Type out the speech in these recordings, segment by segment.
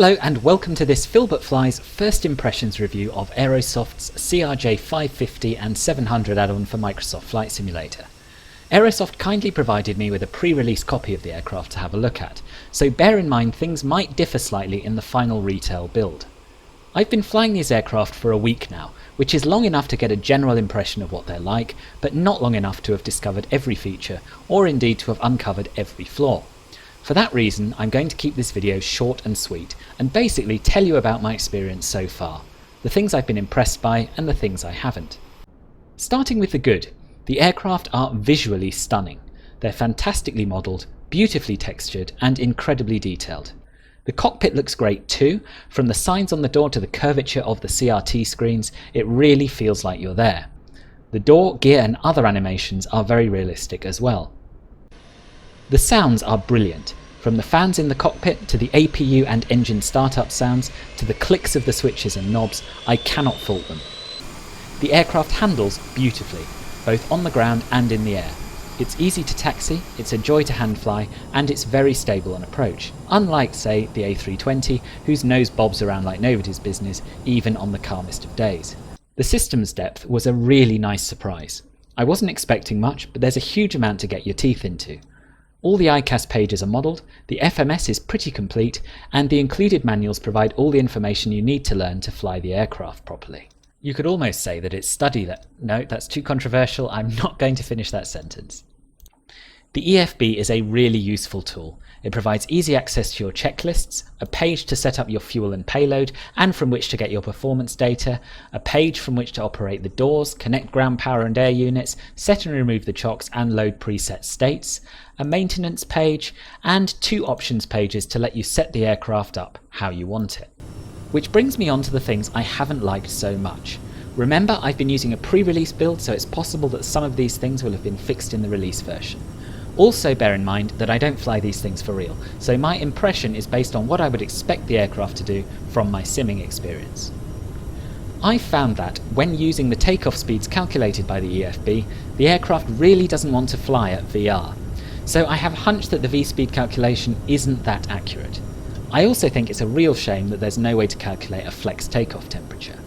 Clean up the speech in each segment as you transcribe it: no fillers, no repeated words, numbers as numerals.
Hello and welcome to this Philbert Fly's first impressions review of Aerosoft's CRJ 550 and 700 add-on for Microsoft Flight Simulator. Aerosoft kindly provided me with a pre-release copy of the aircraft to have a look at, so bear in mind things might differ slightly in the final retail build. I've been flying these aircraft for a week now, which is long enough to get a general impression of what they're like, but not long enough to have discovered every feature, or indeed to have uncovered every flaw. For that reason, I'm going to keep this video short and sweet, and basically tell you about my experience so far, the things I've been impressed by and the things I haven't. Starting with the good, the aircraft are visually stunning. They're fantastically modelled, beautifully textured and incredibly detailed. The cockpit looks great too. From the signs on the door to the curvature of the CRT screens, it really feels like you're there. The door, gear and other animations are very realistic as well. The sounds are brilliant, from the fans in the cockpit to the APU and engine startup sounds to the clicks of the switches and knobs. I cannot fault them. The aircraft handles beautifully, both on the ground and in the air. It's easy to taxi, it's a joy to hand fly, and it's very stable on approach, unlike, say, the A320, whose nose bobs around like nobody's business, even on the calmest of days. The systems depth was a really nice surprise. I wasn't expecting much, but there's a huge amount to get your teeth into. All the ICAS pages are modelled, the FMS is pretty complete, and the included manuals provide all the information you need to learn to fly the aircraft properly. You could almost say that it's no, that's too controversial, I'm not going to finish that sentence. The EFB is a really useful tool. It provides easy access to your checklists, a page to set up your fuel and payload, and from which to get your performance data, a page from which to operate the doors, connect ground power and air units, set and remove the chocks and load preset states, a maintenance page, and 2 options pages to let you set the aircraft up how you want it. Which brings me on to the things I haven't liked so much. Remember, I've been using a pre-release build, so it's possible that some of these things will have been fixed in the release version. Also bear in mind that I don't fly these things for real, so my impression is based on what I would expect the aircraft to do from my simming experience. I found that, when using the takeoff speeds calculated by the EFB, the aircraft really doesn't want to fly at VR. So I have a hunch that the V-speed calculation isn't that accurate. I also think it's a real shame that there's no way to calculate a flex takeoff temperature.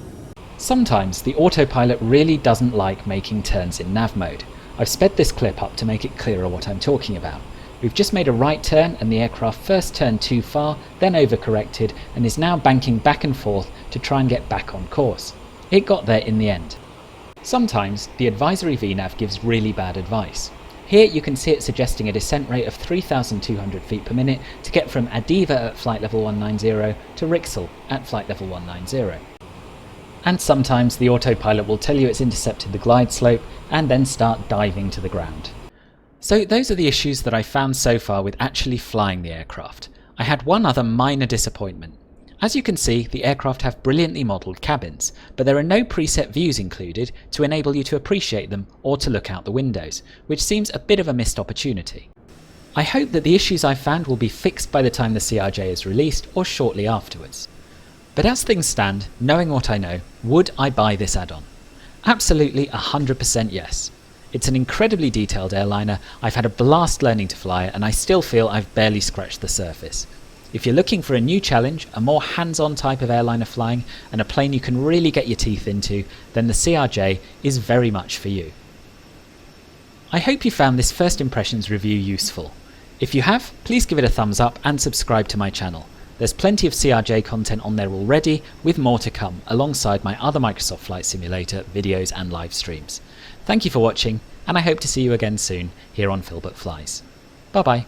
Sometimes the autopilot really doesn't like making turns in nav mode. I've sped this clip up to make it clearer what I'm talking about. We've just made a right turn and the aircraft first turned too far, then overcorrected and is now banking back and forth to try and get back on course. It got there in the end. Sometimes the advisory VNAV gives really bad advice. Here you can see it suggesting a descent rate of 3,200 feet per minute to get from Adiva at flight level 190 to Rixel at flight level 190. And sometimes the autopilot will tell you it's intercepted the glide slope and then start diving to the ground. So those are the issues that I found so far with actually flying the aircraft. I had one other minor disappointment. As you can see, the aircraft have brilliantly modelled cabins, but there are no preset views included to enable you to appreciate them or to look out the windows, which seems a bit of a missed opportunity. I hope that the issues I've found will be fixed by the time the CRJ is released or shortly afterwards. But as things stand, knowing what I know, would I buy this add-on? Absolutely 100% yes. It's an incredibly detailed airliner, I've had a blast learning to fly it, and I still feel I've barely scratched the surface. If you're looking for a new challenge, a more hands-on type of airliner flying, and a plane you can really get your teeth into, then the CRJ is very much for you. I hope you found this first impressions review useful. If you have, please give it a thumbs up and subscribe to my channel. There's plenty of CRJ content on there already, with more to come, alongside my other Microsoft Flight Simulator videos and live streams. Thank you for watching, and I hope to see you again soon here on Philbert Flies. Bye bye.